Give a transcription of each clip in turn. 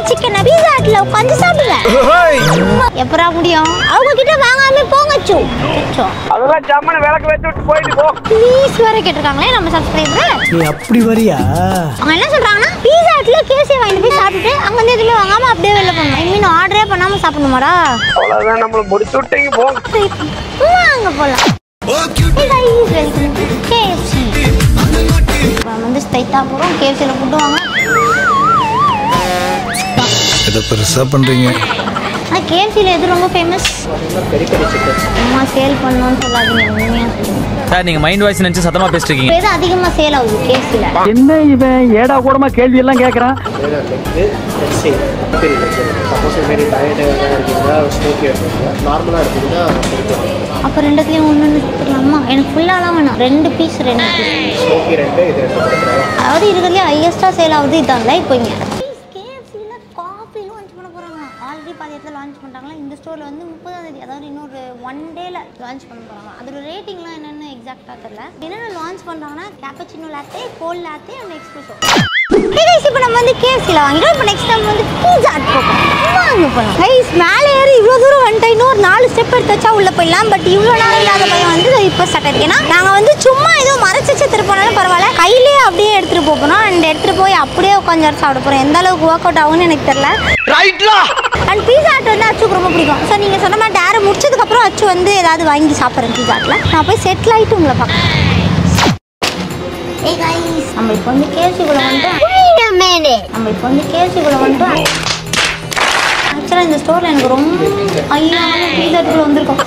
சிக்கனை பீஸா ஹட்ல உட்காந்து சாப்பிடுங்க. எப்பரா முடியும்? அவங்க கிட்ட வாங்காம போங்க. அதெல்லாம் ஜம்மன விளக்கு வச்சு விட்டு போயிட்டு போ. ப்ளீஸ் வர கேட்டிருக்காங்களே நம்ம சப்ஸ்கிரைபர். நீ அப்படி வரியா? அவங்க என்ன சொல்றாங்கன்னா பீஸா ஹட்ல கேசி வாங்கி போய் சாப்பிட்டுட்டு அங்க வந்து எதுவுமே வாங்காம அப்படியே வெளில போகணும். ஐ மீன் ஆர்டரே பண்ணாம சாப்பிடணுமாடா? அவ்வளவுதான், நம்மள முடிச்சு விட்டீங்க போ. வாங்க போலாம். KFC வந்து ஸ்ட்ரைட்டா போறோம். KFCல ஃபுட் வாங்க. இத பெருசா பண்றீங்க. KFCல எது ரொம்ப ஃபேமஸ்? அம்மா சேல் பண்ணனும்னு சொல்லாதீங்க, உண்மையா சொல்லுங்க சார். நீங்க மைண்ட் வாய்ஸ் நினைச்சு சத்தமா பேசிட்டு இருக்கீங்க. எது அதிகமா சேல் ஆகுது KFCல? என்ன இவன் ஏடா கூடமா கேள்வி எல்லாம் கேக்குறான்? அப்ப ரெண்டுத்துலயும் ஒண்ணு எடுத்துக்கலாமா? எனக்கு ஃபுல்லாலாம் வேணாம், 2 பீஸ் 2 பீஸ். அதாவது இருக்கிறதுலே ஹையஸ்டா சேல் ஆகுது இதான்ல. இப்போ இங்க KFCல காஃபி லான்ச் பண்ண போறாங்க. ஆல்ரெடி பாதி இடத்துல லான்ச் பண்ணிட்டாங்களா. இந்த ஸ்டோர்ல வந்து 30ஆம் தேதி, அதாவது இன்னொரு 1 டேல லான்ச் பண்ண போறாங்க. அதோட ரேட்டிங்லாம் என்னன்னு எக்ஸாக்ட்டா தெரியல. என்னென்ன லான்ச் பண்றாங்கன்னா cappuccino latte, cold latte and espresso. இப்போ நம்ம வந்து KFCல வாங்கிட்டோம். இப்போ நெக்ஸ்ட் டைம் வந்து பீஸா ஹட் போறோம். வாங்க போலாம். கைஸ் மேலே ஏறி இவ்வளோ தூரம் வந்துட்டோம். இன்னொரு 4 ஸ்டெப் எடுத்து வச்சா உள்ள போயிடலாம். பட் இவ்வளோ நேரம் இல்லாத பையன் வந்து இப்போ ஸ்டார்ட் ஆயிருக்கேன்னா நாங்கள் வந்து சும்மா ஏதோ மறைச்சு திருப்பினாலும் பரவாயில்ல, கையிலேயே அப்படியே எடுத்துட்டு போகணும். அண்ட் எடுத்துட்டு போய் அப்படியே உட்காந்து சாப்பிட போறோம். எந்த அளவுக்கு ஒர்க் அவுட் ஆகும்னு எனக்கு தெரியல. அண்ட் பீஸா ஹட் வந்து அச்சுக்கு ரொம்ப பிடிக்கும். ஸோ நீங்கள் சொன்ன மாதிரி டேரை முடிச்சதுக்கப்புறம் அச்சு வந்து ஏதாவது வாங்கி சாப்பிட்றேன் பீஸா ஹட்ல. நான் போய் செட்டில் ஆகிட்டு உங்களை பார்க்குறேன். நம்ம இப்போ வந்து KFCக்குள்ள வந்துட்டோம். ஆக்சுவலாக இந்த ஸ்டோரில் எனக்கு ரொம்ப பீஸா ஹட்டுக்குள்ள வந்திருக்கோம்.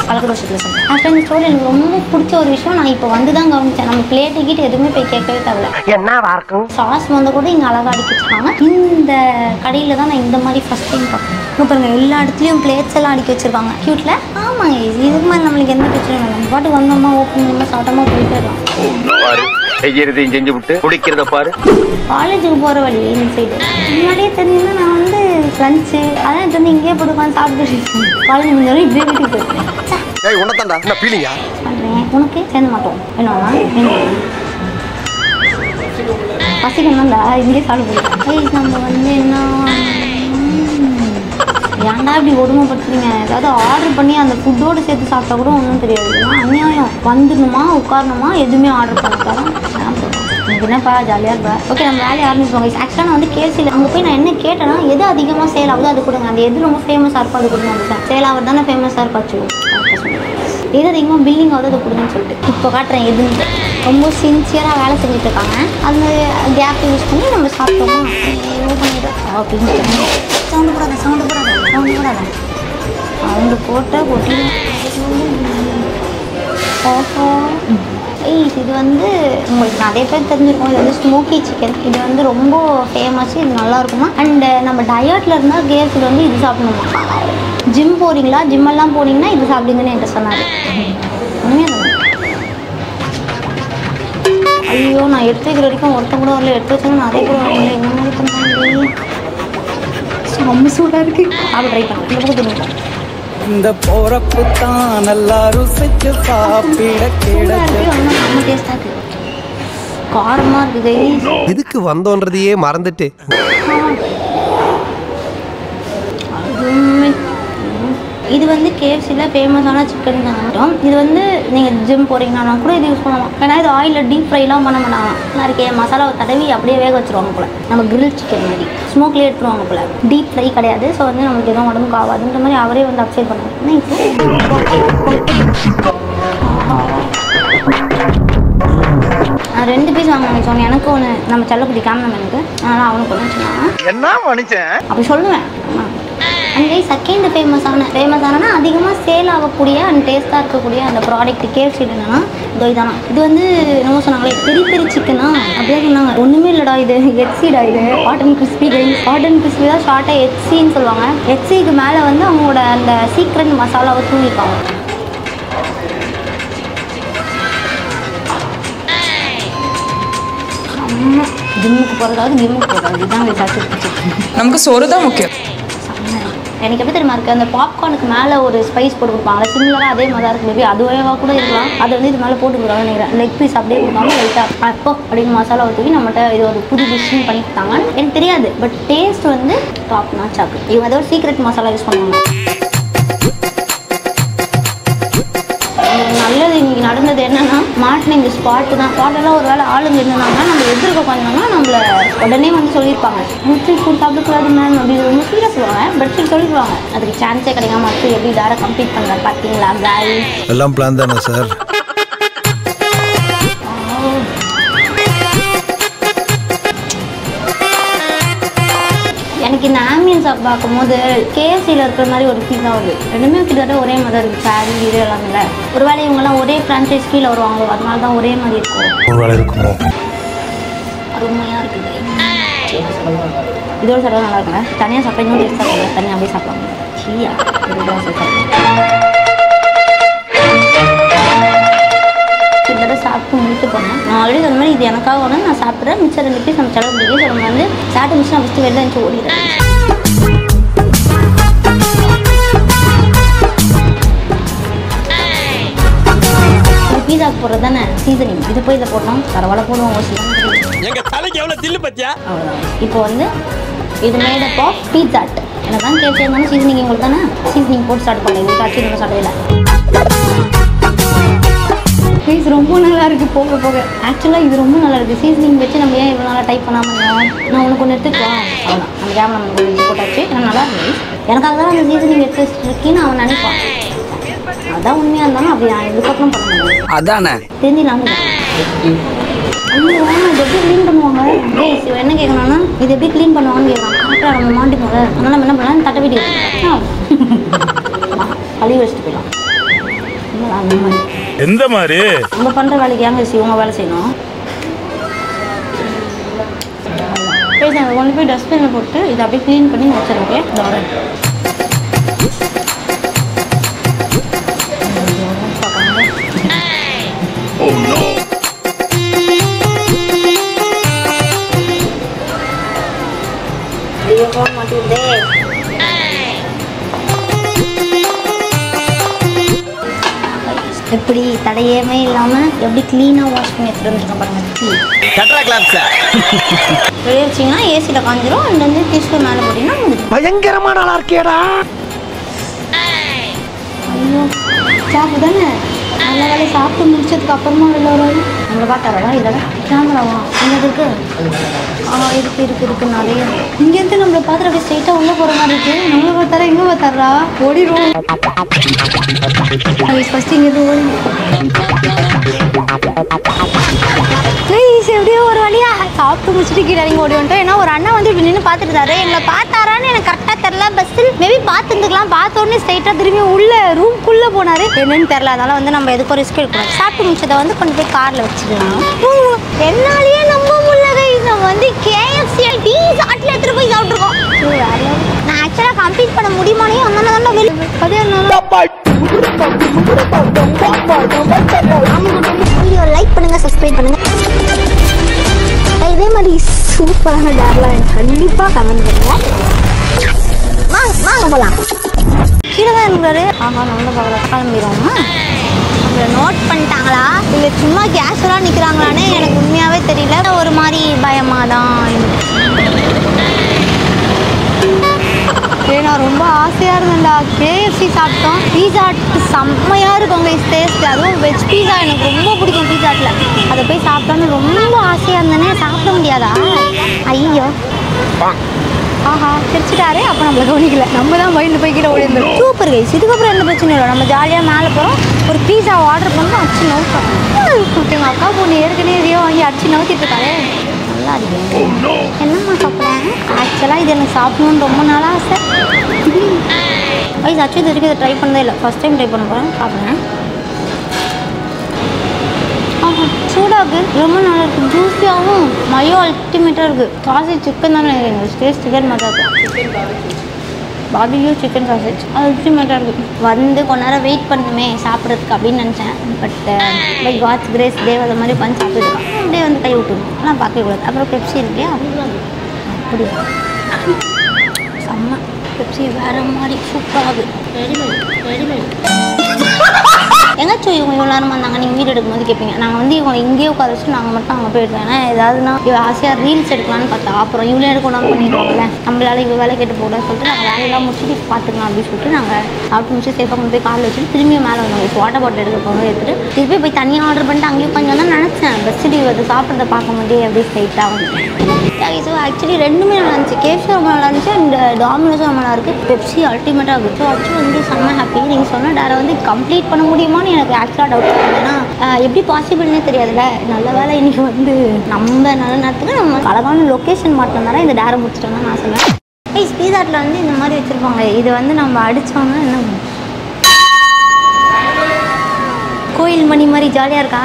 பழக்க வருஷத்தில் சொன்னேன். ஆக்சுவலாக இந்த ஸ்டோரில் எனக்கு ரொம்ப பிடிச்ச ஒரு விஷயம் நான் இப்போ வந்து தான் கவனிச்சேன். நம்ம பிளேட்டு கிட்ட எதுவுமே போய் கேட்கவே தேவையில்ல. என்னவா இருக்கும்? சாஸ் வந்து கூட இங்கே அழகாக அடிக்க வச்சுருக்காங்க. இந்த கடையில் தான் நான் இந்த மாதிரி ஃபஸ்ட் டைம் பார்க்குறேன். பாருங்க, எல்லா இடத்துலையும் பிளேட்ஸ் எல்லாம் அடிக்க வச்சிருக்காங்க. க்யூட்டில். ஆமாங்க, இதுக்கு மாதிரி நம்மளுக்கு எந்த பிரச்சனையும் இல்லை. நம்ம பாட்டு வந்தோமா, ஓப்பன் பண்ணோமா, சாப்பிட்டோமா போயிட்டே இருக்கலாம். செய்யறதையும் செஞ்சு விட்டு குடிக்கிறத பாரு. காலேஜுக்கு போகிற வழி இந்த சைடு முன்னாடியே தெரிஞ்சுன்னா நான் வந்து லஞ்சு அதான் எடுத்து இங்கேயே போட்டு உட்காந்து சாப்பிட்டு காலேஜ் முடிஞ்சாலும் இப்படியே வீட்டுக்கு போயிருக்கேன். பண்ணுறேன். உனக்கு சேர்ந்து மாட்டோம் வேணும்னா பசிக்கணும்டா இங்கேயே சாப்பிட்டு. நம்ம வந்து என்ன ஏன்டா இப்படி கொடுமைப்படுத்துறீங்க? ஏதாவது ஆர்டர் பண்ணி அந்த ஃபுட்டோடு சேர்த்து சாப்பிட்டா கூட ஒன்றும் தெரியாது. அநியாயம். வந்துடணுமா, உட்காரணுமா, எதுவுமே ஆர்டர் பண்ணிட்டாலும் எனக்கு என்னப்பா ஜாலியாக இருப்பா. ஓகே, நம்ம வேலையை ஆரம்பிப்போங்க. ஆக்சுவலாக நான் வந்து KFCல அங்கே போய் நான் என்ன கேட்டேன்னா எது அதிகமாக சேல் ஆகுது அது கொடுங்க. அந்த எது ரொம்ப ஃபேமஸாக இருக்கும் அது கொடுங்க. அந்த சேல் ஆகிறது தானே ஃபேமஸாக இருப்பாச்சு. எது அதிகமாக பில்லிங் ஆகுது அதை கொடுங்கன்னு சொல்லிட்டு இப்போ காட்டுறேன். எதுன்னு ரொம்ப சின்சியராக வேலை செஞ்சுட்டு இருக்காங்க. அந்த கேப் யூஸ் பண்ணி நம்ம சாப்பிட்டோமா அப்படின்னு சவுண்டு போடாத அவங்க போட்ட கொட்டி. இது வந்து உங்களுக்கு நிறைய பேர் தெரிஞ்சிருக்கும். இது வந்து ஸ்மோக்கி சிக்கன். இது வந்து ரொம்ப ஃபேமஸ். இது நல்லா இருக்குமா. அண்ட் நம்ம டயட்டில் இருந்தால் KFCல வந்து இது சாப்பிடணுமா. ஜிம் போகிறீங்களா, ஜிம்மெல்லாம் போனீங்கன்னா இது சாப்பிடுங்கன்னு என்கிட்ட சொன்னார். உண்மையாக ஐயோ, நான் எடுத்து வைக்கிற வரைக்கும் ஒருத்தன் கூட வரல. எடுத்து வச்சாலும் நிறைய பேர் வரல. என்ன மாதிரி பண்ணுறாங்க? ரொம்ப சூடாக இருக்கு. அப்படி ட்ரை பண்ணுறேன். இந்த போறப்பு தான் நல்லா ருசிச்சு சாப்பிட கிடைச்சது. ரொம்ப டேஸ்டாக இருக்கு. காரமாக இருக்குது. இதுக்கு வந்தோன்றதையே மறந்துட்டு இது வந்து KFCல ஃபேமஸான சிக்கன் தான். இது வந்து நீங்கள் ஜிம் போகிறீங்கன்னா கூட இது யூஸ் பண்ணலாம். ஏன்னா இது ஆயிலில் டீப் ஃப்ரைலாம் பண்ண மாட்டாங்க. நிறைய மசாலாவை தடவி அப்படியே வேக வச்சுருவாங்க போல். நம்ம கிரில் சிக்கன் மாதிரி ஸ்மோக்லேயே எடுத்துருவாங்க போல். டீப் ஃப்ரை கிடையாது. ஸோ வந்து நம்மளுக்கு எதுவும் உடம்புக்கு ஆகாதுன்ற மாதிரி அவரே வந்து அப்சைட் பண்ணுவாங்க. நான் 2 பீஸ் வாங்கினேன் சொன்னேன். எனக்கு ஒன்று நம்ம செல்லக்குட்டி கேமராமேனுக்கு, அதனால் அவனுக்கு ஒன்று சொன்னாங்க. என்ன மனுஷன் அப்படி சொல்லுவேன். அங்கே செகண்ட் ஃபேமஸானா அதிகமாக சேல் ஆகக்கூடிய அண்ட் டேஸ்ட்டாக இருக்கக்கூடிய அந்த ப்ராடக்ட் KFCல என்னன்னா இதுதானா. இது வந்து என்ன சொன்னாங்களே பெரிய சிக்கனா அப்படியே சொன்னாங்க. ஒன்றுமே இல்லைடா, இது HCடா. இது hot and crispy rice. Hot and crispy தான் ஷார்ட்டாக HCன்னு சொல்லுவாங்க. HCக்கு மேலே வந்து அவங்களோட அந்த சீக்ரெட் மசாலாவை தூவிப்பாங்க. ஜிம்முக்கு போகிறதாவது கிம்முக்கு போகிறது இதுதான் சாப்பிட்டு. நமக்கு சோறு தான் முக்கியம். எனக்கு எப்படி தெரியுமா இருக்குது, அந்த பாப்கார்னுக்கு மேலே ஒரு ஸ்பைஸ் போட்டு கொடுப்பாங்க, சிமிலராக அதே மாதிரி தான் இருக்குது. மேபி அதுவேவா கூட இருக்கலாம். அதை வந்து இது மேலே போட்டு கொடுக்குறாங்க நினைக்கிறேன். லெக் பீஸ் அப்படியே கொடுக்காம லைட்டாக அப்போ அப்படின்னு மசாலா ஊற்றி நம்மகிட்ட இது ஒரு புது டிஷ்ஷுன்னு பண்ணி கொடுத்தாங்க. எனக்கு தெரியாது, பட் டேஸ்ட் வந்து டாப் நாச் ஆகுது. இவங்க ஏதோ ஒரு சீக்ரெட் மசாலா யூஸ் பண்ணுவாங்க. நல்லது இன்னைக்கு நடந்தது என்னன்னா, மாட்டின இந்த ஸ்பாட்டு தான். ஸ்பாட்டெல்லாம் ஒரு வேளை ஆளுங்க இருந்தாங்கன்னா நம்ம எதிர்க்க உட்காந்தாங்கன்னா நம்மளை உடனே வந்து சொல்லியிருப்பாங்க, முஸ்லீம் ஃபுட் சாப்பிடக்கூடாது மேம் அப்படின்னு ரொம்ப சீரியஸ் சொல்லுவாங்க. பட் சரி சொல்லிடுவாங்க, அதுக்கு சான்ஸே கிடைக்காம அடுத்து எப்படி வேற கம்ப்ளீட் பண்ணுறேன் பார்த்தீங்களா காய் எல்லாம் பிளான் தானே சார்? எனக்கு இந்த ஆம்பியன்ஸ் பார்க்கும்போது கேஎஃப்சியில் இருக்கிற மாதிரி ஒரு ஃபீல் தான் வருது. ரெண்டுமே கிட்டத்தட்ட ஒரே மாதிரி தான் இருக்குது. சாரி இது எல்லாமே இல்லை. ஒருவேளை இவங்கெல்லாம் ஒரே ஃப்ரான்ச்சைஸ் கீழே வருவாங்க, அதனால தான் ஒரே மாதிரி இருக்கும். ஒரு வேலை இருக்குமோ? அருமையாக இருக்குது. இதோட சாப்பிட நல்லா இருக்குங்க. தனியாக சாப்பிட்டீங்கன்னா டேஸ்ட் சாப்பிடுங்க, தனியாக அப்படியே சாப்பிடுவாங்க. சீயா கிட்டத்தட்ட சாப்பிட்டு முடிச்சு போனேன். நான் ஆல்ரெடி சொன்ன மாதிரி இது எனக்காக ஒன்று நான் சாப்பிட்றேன். மிச்சம் 2 பீஸ் நம்ம செலவு பண்ணி நம்ம வந்து சாப்பிட்டு மிச்சம் ஃபஸ்ட்டு வெளில இருந்துச்சு ஓடிடுறேன். பீஸாக்கு போடுறது தானே சீசனிங். இது போய் இதை போட்டோம் பரவாயில்ல போடுவோம். அவ்வளோதான். இப்போ வந்து இது மேடப் ஆஃப் பீட்சாட். எனக்கு தான் கேட்டு இருந்தாலும் சீசனிங் உங்களுக்கு தானே சீசனிங் போட்டு ஸ்டார்ட் பண்ணேன். இது காட்சி நம்ம சாப்பிடல. ப்ளீஸ் ரொம்ப நல்லா இருக்குது போக போக. ஆக்சுவலாக இது ரொம்ப நல்லா இருக்குது. சீசனிங் வச்சு நம்ம ஏன் இவ்வளோ நல்லா டைப் பண்ணாமல் நான் உனக்கு ஒன்று எடுத்துக்குவோம். அவ்வளோதான், நம்ம கேமரா நம்ம கொஞ்சம் போட்டாச்சு. ஏன்னா நல்லா இருந்துச்சு. எனக்காக தான் அந்த சீசனிங் எடுத்துருக்கேன்னு அவன் நினைப்பான். அதான் உண்மையாக இருந்தாலும் அப்படி நான் இதுக்கப்புறம் பண்ண முடியும். அதானே தெரிஞ்சிடலாங்க. ஐயோ இது எப்படி க்ளீன் பண்ணுவாங்க? ஏய் என்ன கேட்கணும்னா இது எப்படி க்ளீன் பண்ணுவாங்கன்னு கேட்கலாம். கரெக்டாக நம்ம மாட்டி போக. அதனால் நம்ம என்ன பண்ணலாம், தட்டை வீடியோ கழுவி வச்சுட்டு போயிடலாம். அந்த மாதிரி எந்த மாதிரி நம்ம பண்ணுற வேலைக்கு ஏங்க இவங்க வேலை செய்யணும். சரி நான் கொண்டு போய் டஸ்ட்பினில் போட்டு இதை அப்படியே க்ளீன் பண்ணி வச்சிருக்கேன். இந்த வரேன். மாட்டிவிடுதே. எப்படி தடையமே இல்லாமல் எப்படி க்ளீனாக வாஷ் பண்ணி எடுத்துகிட்டு வந்துருக்கோம் பாருங்க. வெளியே வச்சிங்கன்னா ஏசியில் காஞ்சிரும். அண்ட் வந்து டிஷ்யூ மேலே போட்டிங்கன்னா பயங்கரமான ஆளா இருக்கேடா. ஐயோ சாப்பிட்டு தானே நல்ல வேலை சாப்பிட்டு முடிச்சதுக்கு அப்புறமா வெளில வராது. நம்மளை பார்த்தாரா இதோட கேமராவா என்னது இருக்கு இருக்கு நிறைய. இங்கேருந்து நம்மளை பார்த்துட்டு அப்படியே ஸ்ட்ரெயிட்டாக உள்ளே போகிற மாதிரி இருக்குது. நம்மளை பார்த்தாரா எங்கே பார்த்தாரா ஓடிடும். ஃபஸ்ட்டு இங்கேருந்து ஓடி ப்ளீஸ் எப்படியோ ஒரு வழியா சாப்பிட்டு முடிச்சுட்டு கீழே இறங்கி ஓடி வந்துட்டோம். ஏன்னா ஒரு அண்ணா வந்து இப்படி நின்று பார்த்துட்டு எங்களை பார்த்தாரான்னு எனக்கு கரெக்டாக தெரில. பஸ்ஸில் மேபி பார்த்துருந்துக்கலாம். பார்த்தோன்னே ஸ்ட்ரைட்டாக திரும்பி உள்ள ரூம்குள்ளே போனார். என்னன்னு தெரில. அதனால வந்து நம்ம எதுக்கும் ரிஸ்க் எடுக்கணும். சாப்பிட்டு முடிச்சதை வந்து கொண்டு போய் காரில் வச்சுக்கலாம். என்னாலேயே நம்ப முடியல. நம்ம வந்து கேஎஃப்சி பீஸாட்டில் எடுத்துகிட்டு போய் சாப்பிட்ருக்கோம். நான் ஆக்சுவலாக கம்ப்ளீட் பண்ண முடியுமானே அதனால தான் வெளியே அதே வீடியோ லைக் பண்ணுங்கள், சப்ஸ்கிரைப் பண்ணுங்கள். இதே மாதிரி சூப்பரான டேர்லாம் எனக்கு கண்டிப்பாக கமெண்ட் பண்ணுங்கள். வாங்க போகலாம். கீழே தான் இருக்கிறாரு. ஆஹா நம்ம பக்கத்தில் கிளம்பிடுவோமா? நம்மளை நோட் பண்ணிட்டாங்களா இல்லை சும்மா கேஷுவலாக நிற்கிறாங்களான்னு எனக்கு உண்மையாகவே தெரியல. ஒரு மாதிரி பயமாக தான். நான் ரொம்ப ஆசையாக இருந்தேன்டா. கேஎஃப்சி சாப்பிட்டோம். பீஸாட்டு செம்மையாக இருக்கும் உங்கள் டேஸ்ட். அதுவும் வெஜ் பீஸா எனக்கு ரொம்ப பிடிக்கும். பீஸாட்டில் அதை போய் சாப்பிட்டோன்னு ரொம்ப ஆசையாக இருந்தேனே. சாப்பிட முடியாதா? ஐயோ ஆஹா சிரிச்சிட்டாரு. அப்போ நம்மளை கவனிக்கல. நம்ம தான் மைண்டு போய் கீழே ஓடிந்தோம். Super guys. இதுக்கப்புறம் எந்த பிரச்சனையும் இல்லை. நம்ம ஜாலியாக மேலே போகிறோம். ஒரு பீஸா ஆர்டர் பண்ணோம். அடிச்சு நோக்கம். எங்கள் அக்கா பொண்ணு ஏற்கனவே எதையோ வாங்கி அடிச்சு நோக்கிட்டு இருக்காரு. நல்லா இருக்கு. என்னம்மா சாப்பிட்றேன்? ஆக்சுவலாக இது எனக்கு சாப்பிடணுன்னு ரொம்ப நாளாக ஆசை. ஐஸ் ஆக்சுவலி இது வரைக்கும் இதை ட்ரை பண்ணதே இல்லை. ஃபஸ்ட் டைம் ட்ரை பண்ண போகிறேன். சாப்பிட்றேன். ஆஹா சூடாக ரொம்ப நல்லா இருக்குது. ஜூஸியாகவும் மயோ அல்டிமேட்டாக இருக்குது. சாசேஜ் சிக்கன் தானே எனக்கு டேஸ்ட் சிக்கன் மாதிரி இருக்குது. பாபிக்யூ சிக்கன் சாசேஜ் அது அல்டிமேட்டாக இருக்குது. வந்து கொஞ்ச நேரம் வெயிட் பண்ணுமே சாப்பிட்றதுக்கு அப்படின்னு நினச்சேன். But by god's grace Dev அதை மாதிரி உட்காந்து சாப்பிட்டுருக்கான். அப்படியே வந்து கை விட்டுருணும். ஆனால் பார்க்கக்கூடாது. அப்புறம் பெப்சி இருக்கு இல்லையா? அப்படியா செம்ம பெப்சி பெப்சி வேறு மாதிரி சூப்பராக ரெடிமேட் எங்காச்சும் இவங்க இவ்வளோ நேரமாக இருந்தாங்க நீங்கள் வீடு எடுக்கும்போது கேட்பீங்க நாங்கள் வந்து இவங்க இங்கேயே உட்கார வச்சு நாங்கள் மட்டும் அங்கே போயிடுவோம் ஏன்னா ஏதாவதுனா இவள் ஆசையாக ரீல்ஸ் எடுக்கலான்னு பார்த்தா அப்புறம் இவ்வளோ எடுக்கணும் பண்ணிடுவாங்கல்ல நம்மளால இவ்வளோ வேலை கேட்டு போகலான்னு சொல்லிட்டு நாங்கள் வேலையெல்லாம் முடிச்சுட்டு பார்த்துக்கலாம் அப்படின்னு சொல்லிட்டு நாங்கள் சாப்பிட்டு முடிச்சு சேஃபாக கொண்டு போய் காலில் வச்சுட்டு திரும்பியும் மேலே வந்தோம் இப்போ வாட்டர் பாட்டில் எடுக்க போகணும் எடுத்துகிட்டு திருப்பி போய் தனியாக ஆர்டர் பண்ணிட்டு அங்கேயும் கொஞ்சம் தான் நினச்சேன் பெஸ்ட்டு அது சாப்பிட்றத பார்க்க முடியே அப்படியே ஸ்ட்ரைட்டாக வந்துட்டேன். ஸோ ஆக்சுவலி ரெண்டுமே நல்லா இருந்துச்சு. கேஎஃப்சி ரொம்ப நல்லா இருந்துச்சு அண்ட் டாமினோஸும் ரொம்ப நல்லா இருக்குது. பெப்சி அல்டிமேட்டாக இருக்குது. ஸோ ஆக்சுவலி வந்து செம்ம ஹாப்பி. நீங்கள் சொன்ன டேரை வந்து கம்ப்ளீட் பண்ண முடியுமான்னு எனக்கு ஆக்சுவலாக டவுட் இருக்குது. ஏன்னா எப்படி பாசிபிள்னே தெரியாதுல்ல. நல்ல வேலை இன்றைக்கி வந்து நம்ம நல்ல நேரத்துக்கு நம்ம அழகான லொக்கேஷன் மாட்டினால இந்த டேரை முடிச்சிட்டோம்னா நான் சொல்லுவேன். பீஸாட்டில் வந்து இந்த மாதிரி வச்சுருப்பாங்க. இது வந்து நம்ம அடித்தோம்னா என்ன கோயில் மணி மாதிரி ஜாலியாக இருக்கா?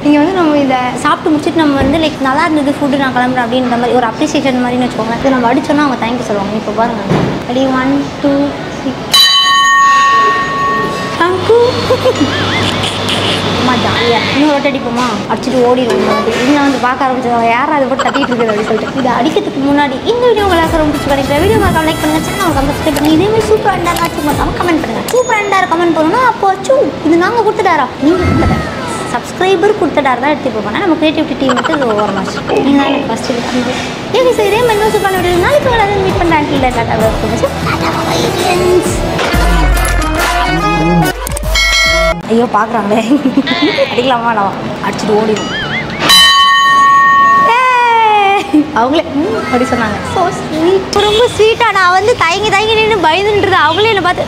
நீங்கள் வந்து நம்ம இதை சாப்பிட்டு முடிச்சுட்டு நம்ம வந்து லைக் நல்லா இருந்தது ஃபுட்டு நான் கிளம்புறேன் அப்படின்ற மாதிரி ஒரு அப்ரிசியேஷன் மாதிரின்னு வச்சுக்கோங்க. இது நம்ம அடித்தோன்னா அவங்க தேங்க்யூ சொல்லுவாங்க. இப்போ பாருங்கள் அப்படி 1 2 6 தேங்க்யூ. அம்மா ஜாலியாக இன்னும் ரோட் அடிப்போமா அடிச்சுட்டு ஓடிடுவோம். இன்னும் வந்து பார்க்க ஆரம்பிச்சவங்க யாரும் அதை போட்டு தட்டிட்டு இருக்குது அப்படின்னு சொல்லிட்டு இதை அடிக்கிறதுக்கு முன்னாடி இந்த வீடியோ உங்களுக்கு ரொம்ப பிடிச்சி கிடைக்கிற வீடியோ மறக்காம லைக் பண்ணுங்கள். சேனல் அவங்க சப்ஸ்கிரைப் பண்ணி இதேமாதிரி சூப்பர் அண்டாக மறக்காம கமெண்ட் பண்ணுங்கள். சூப்பர் அண்டாக கமெண்ட் பண்ணணும்னா அப்போ வச்சும் இது நாங்கள் கொடுத்துட்டாரா நீங்கள் கொடுத்துட்டாரு சப்ஸ்கிரைபர் கொடுத்துட்டாரு தான் எடுத்துகிட்டு போனால் நம்ம கிரியேட்டிவிட்டி டீம் மட்டும் இது ஓவர் மாச்சு நீங்கள் எனக்கு ஃபஸ்ட் இது பண்ணுறது ஏன் சார் இதே மாதிரி சூப்பரான வீடியோ நாளைக்கு உங்களை மீட் பண்ணுறேன். ஐயோ பார்க்குறாங்களே அடிக்கலாமா நான் அடிச்சுட்டு ஓடிடும் அவங்களே அப்படி சொன்னாங்க. ஸோ ஸ்வீட் ரொம்ப ஸ்வீட்டாக நான் வந்து தயங்கி நின்று பயந்துன்றது அவங்களே என்னை பார்த்து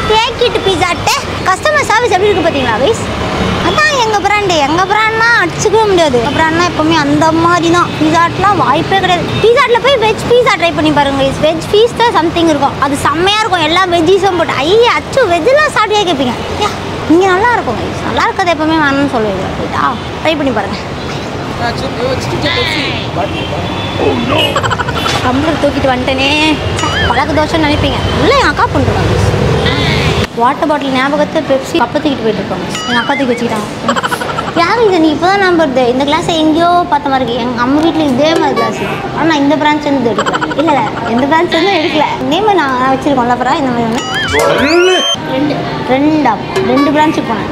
கேக்கிட்டு பீஸாட்டே கஸ்டமர் சர்வீஸ் எப்படி இருக்குது பார்த்தீங்களா வைஸ் அதான் எங்கள் பிராண்ட்னா அடிச்சுக்கவே முடியாது. எங்கள் பிராண்ட்னா எப்போவுமே அந்த மாதிரி தான். பீஸாட்லாம் வாய்ப்பே கிடையாது. பீஸாட்டில் போய் வெஜ் பீஸா ட்ரை பண்ணி பாருங்க. வெஜ் பீஸ் தான் சம்திங் இருக்கும். அது செம்மையாக இருக்கும். எல்லா வெஜ்ஜீஸும் போட்டு ஐயா அச்சு வெஜ்ஜெலாம் சாப்பிட்டே கேட்பீங்க. ஏ இங்கே நல்லா இருக்கும் வைஸ் நல்லா இருக்கிறது எப்போவுமே வேணும்னு சொல்லுவீங்க. ரைட்டா ட்ரை பண்ணி பாருங்கள். கம்ப்ளர் தூக்கிட்டு வந்துட்டேனே பழக்க தோசைன்னு நினைப்பீங்க. இல்லை என் அக்கா பண்ணுறாங்க. வாட்டர் பாட்டில் ஞாபகத்தை பெப்சி அப்போ தூக்கிட்டு போயிட்டுருப்பாங்க. எங்கள் அக்கா தூக்கி வச்சுக்கிட்டாங்க. யாரும் இது நீ இப்போ தான் நம்புறது இந்த கிளாஸை எங்கேயோ பார்த்த மாதிரி இருக்குது. எங்கள் அம்மா வீட்டில் இதே மாதிரி கிளாஸ் ஆனால் நான் இந்த பிரான்ச் வந்து எடுக்கல. இல்லை எந்த பிரான்ச் வந்து எடுக்கல. இதே மாதிரி நான் வச்சுருக்கோம்ல அப்புறம் இந்த மாதிரி ஒன்று 2 பிரான்ச்சுக்கு போனேன்.